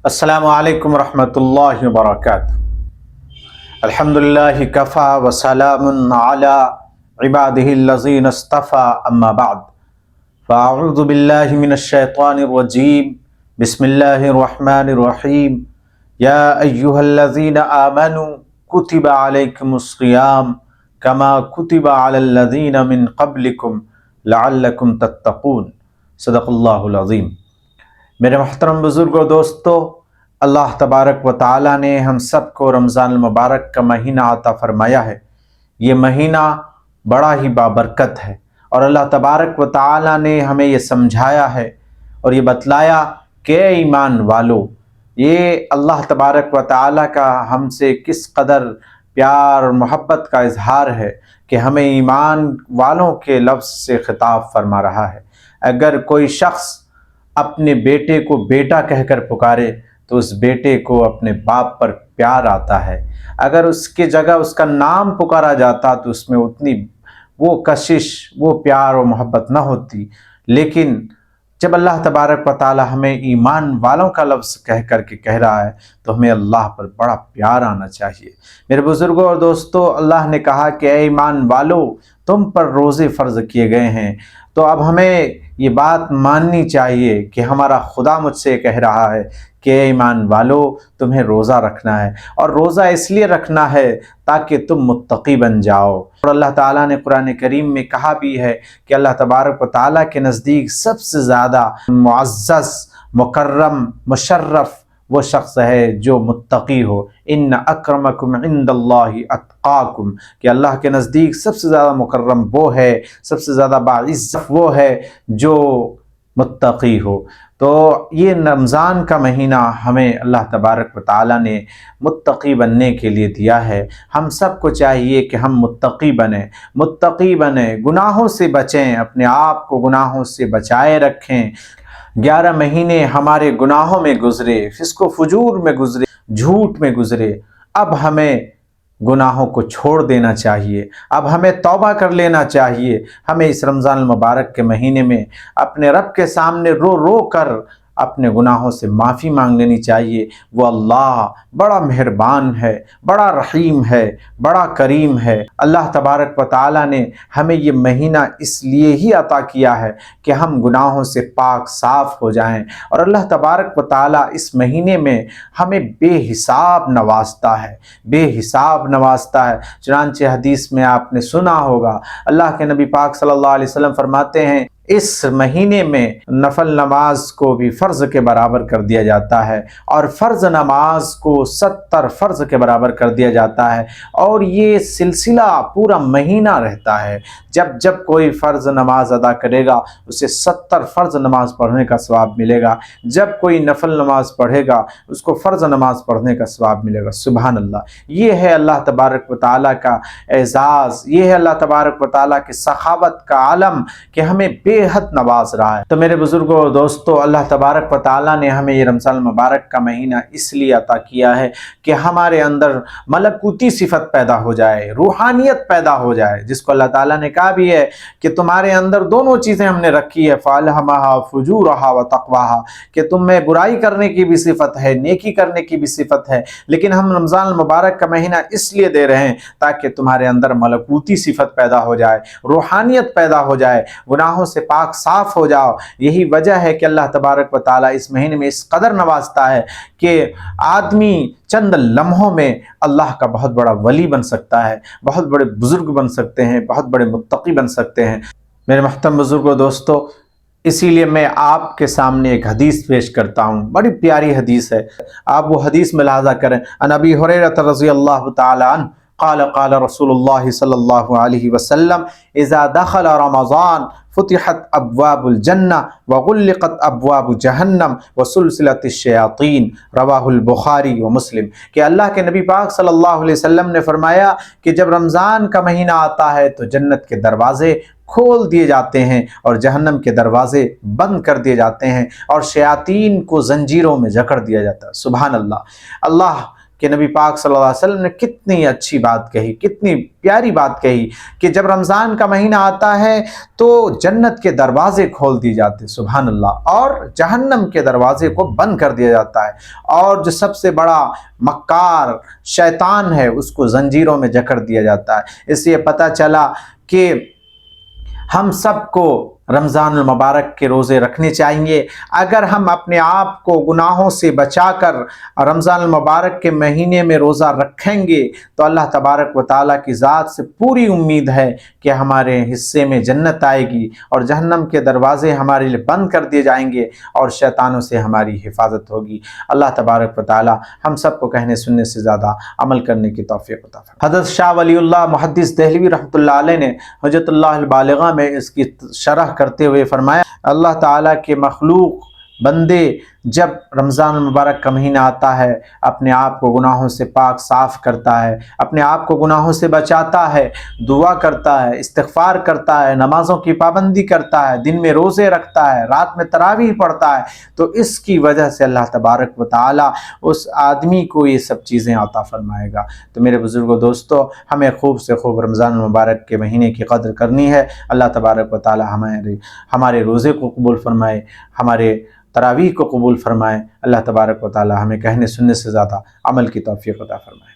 السلام علیکم ورحمۃ اللہ وبرکاتہ۔ الحمدللہ کفا وسلام علی عبادہ الذین اصطفی، اما بعد فاعوذ باللہ من الشیطان الرجیم، بسم اللہ الرحمن الرحیم۔ یا ایہا الذین آمنوا کتب علیکم الصیام کما کتب علی الذین من قبلکم لعلکم تتقون۔ صدق اللہ العظیم۔ میرے محترم بزرگوں، دوستو، اللہ تبارک و تعالیٰ نے ہم سب کو رمضان المبارک کا مہینہ عطا فرمایا ہے۔ یہ مہینہ بڑا ہی بابرکت ہے، اور اللہ تبارک و تعالیٰ نے ہمیں یہ سمجھایا ہے اور یہ بتلایا کہ اے ایمان والو، یہ اللہ تبارک و تعالیٰ کا ہم سے کس قدر پیار اور محبت کا اظہار ہے کہ ہمیں ایمان والوں کے لفظ سے خطاب فرما رہا ہے۔ اگر کوئی شخص اپنے بیٹے کو بیٹا کہہ کر پکارے تو اس بیٹے کو اپنے باپ پر پیار آتا ہے۔ اگر اس کی جگہ اس کا نام پکارا جاتا تو اس میں اتنی وہ کشش، وہ پیار و محبت نہ ہوتی۔ لیکن جب اللہ تبارک و تعالی ہمیں ایمان والوں کا لفظ کہہ کر کے کہہ رہا ہے تو ہمیں اللہ پر بڑا پیار آنا چاہیے۔ میرے بزرگوں اور دوستو، اللہ نے کہا کہ اے ایمان والو، تم پر روزے فرض کیے گئے ہیں۔ تو اب ہمیں یہ بات ماننی چاہیے کہ ہمارا خدا مجھ سے کہہ رہا ہے کہ اے ایمان والو، تمہیں روزہ رکھنا ہے، اور روزہ اس لیے رکھنا ہے تاکہ تم متقی بن جاؤ۔ اور اللہ تعالیٰ نے قرآن کریم میں کہا بھی ہے کہ اللہ تبارک و تعالیٰ کے نزدیک سب سے زیادہ معزز، مکرم، مشرف وہ شخص ہے جو متقی ہو۔ ان اکرمکم عند اللہ اتقاکم، کہ اللہ کے نزدیک سب سے زیادہ مکرم وہ ہے، سب سے زیادہ باعزت وہ ہے جو متقی ہو۔ تو یہ رمضان کا مہینہ ہمیں اللہ تبارک و تعالیٰ نے متقی بننے کے لیے دیا ہے۔ ہم سب کو چاہیے کہ ہم متقی بنیں، گناہوں سے بچیں، اپنے آپ کو گناہوں سے بچائے رکھیں۔ 11 مہینے ہمارے گناہوں میں گزرے، فسق و فجور میں گزرے، جھوٹ میں گزرے۔ اب ہمیں گناہوں کو چھوڑ دینا چاہیے، اب ہمیں توبہ کر لینا چاہیے۔ ہمیں اس رمضان المبارک کے مہینے میں اپنے رب کے سامنے رو رو کر اپنے گناہوں سے معافی مانگ لینی چاہیے۔ وہ اللہ بڑا مہربان ہے، بڑا رحیم ہے، بڑا کریم ہے۔ اللہ تبارک و تعالیٰ نے ہمیں یہ مہینہ اس لیے ہی عطا کیا ہے کہ ہم گناہوں سے پاک صاف ہو جائیں، اور اللہ تبارک و تعالیٰ اس مہینے میں ہمیں بے حساب نوازتا ہے، بے حساب نوازتا ہے۔ چنانچہ حدیث میں آپ نے سنا ہوگا، اللہ کے نبی پاک صلی اللہ علیہ وسلم فرماتے ہیں اس مہینے میں نفل نماز کو بھی فرض کے برابر کر دیا جاتا ہے، اور فرض نماز کو 70 فرض کے برابر کر دیا جاتا ہے، اور یہ سلسلہ پورا مہینہ رہتا ہے۔ جب جب کوئی فرض نماز ادا کرے گا اسے 70 فرض نماز پڑھنے کا ثواب ملے گا، جب کوئی نفل نماز پڑھے گا اس کو فرض نماز پڑھنے کا ثواب ملے گا۔ سبحان اللہ! یہ ہے اللہ تبارک و تعالیٰ کا اعزاز، یہ ہے اللہ تبارک و تعالیٰ کی سخاوت کا عالم کہ ہمیں بے حد نواز رہا ہے۔ تو میرے بزرگوں اور دوستو، اللہ تبارک و تعالیٰ نے ہمیں یہ رمضان المبارک کا مہینہ اس لیے عطا کیا ہے کہ ہمارے اندر ملکوتی صفت پیدا ہو جائے، روحانیت پیدا ہو جائے، جس کو اللہ تعالیٰ نے کہا بھی ہے کہ تمہارے اندر دونوں چیزیں ہم نے رکھی ہے، فَأَلْهَمَهَا فُجُورَهَا وَتَقْوَاهَا، کہ تم میں برائی کرنے کی بھی صفت ہے، نیکی کرنے کی بھی صفت ہے، لیکن ہم رمضان المبارک کا مہینہ اس لیے دے رہے ہیں تاکہ تمہارے اندر ملکوتی صفت پیدا ہو جائے، روحانیت پیدا ہو جائے، گناہوں سے پاک صاف ہو جاؤ۔ یہی وجہ ہے کہ اللہ تبارک و تعالیٰ اس مہینے میں اس قدر نوازتا ہے کہ آدمی چند لمحوں میں اللہ کا بہت بڑا ولی بن سکتا ہے، بہت بڑے بزرگ بن سکتے ہیں، بہت بڑے متقی بن سکتے ہیں۔ میرے محترم بزرگوں دوستو، اسی لیے میں آپ کے سامنے ایک حدیث پیش کرتا ہوں، بڑی پیاری حدیث ہے، آپ وہ حدیث ملاحظہ کریں۔ عن ابی ہریرہ رضی اللہ تعالی عنہ قال قال رسول اللہ صلی اللہ علیہ وسلم اذا دخل رمضان فتحت ابواب الجنہ وغلقت ابواب جہنم وسلسلت الشیاطین، رواہ البخاری و مسلم۔ کہ اللہ کے نبی پاک صلی اللہ علیہ وسلم نے فرمایا کہ جب رمضان کا مہینہ آتا ہے تو جنت کے دروازے کھول دیے جاتے ہیں اور جہنم کے دروازے بند کر دیے جاتے ہیں، اور شیاطین کو زنجیروں میں جکڑ دیا جاتا ہے۔ سبحان اللہ! اللہ کہ نبی پاک صلی اللہ علیہ وسلم نے کتنی اچھی بات کہی، کتنی پیاری بات کہی کہ جب رمضان کا مہینہ آتا ہے تو جنت کے دروازے کھول دیے جاتے، سبحان اللہ، اور جہنم کے دروازے کو بند کر دیا جاتا ہے، اور جو سب سے بڑا مکار شیطان ہے اس کو زنجیروں میں جکڑ دیا جاتا ہے۔ اس لیے پتہ چلا کہ ہم سب کو رمضان المبارک کے روزے رکھنے چاہیے۔ اگر ہم اپنے آپ کو گناہوں سے بچا کر رمضان المبارک کے مہینے میں روزہ رکھیں گے تو اللہ تبارک و تعالیٰ کی ذات سے پوری امید ہے کہ ہمارے حصے میں جنت آئے گی اور جہنم کے دروازے ہمارے لیے بند کر دیے جائیں گے اور شیطانوں سے ہماری حفاظت ہوگی۔ اللہ تبارک و تعالیٰ ہم سب کو کہنے سننے سے زیادہ عمل کرنے کی توفیق عطا فرمائے۔ حضرت شاہ ولی اللہ محدث دہلوی رحمۃ اللہ علیہ نے حجت اللہ البالغہ میں اس کی شرح کرتے ہوئے فرمایا، اللہ تعالیٰ کے مخلوق بندے جب رمضان المبارک کا مہینہ آتا ہے اپنے آپ کو گناہوں سے پاک صاف کرتا ہے، اپنے آپ کو گناہوں سے بچاتا ہے، دعا کرتا ہے، استغفار کرتا ہے، نمازوں کی پابندی کرتا ہے، دن میں روزے رکھتا ہے، رات میں تراویح پڑھتا ہے، تو اس کی وجہ سے اللہ تبارک و تعالیٰ اس آدمی کو یہ سب چیزیں عطا فرمائے گا۔ تو میرے بزرگوں دوستو، ہمیں خوب سے خوب رمضان المبارک کے مہینے کی قدر کرنی ہے۔ اللہ تبارک و تعالیٰ ہمارے روزے کو قبول فرمائے، ہمارے تراویح کو قبول فرمائے۔ اللہ تبارک و تعالیٰ ہمیں کہنے سننے سے زیادہ عمل کی توفیق عطا فرمائے۔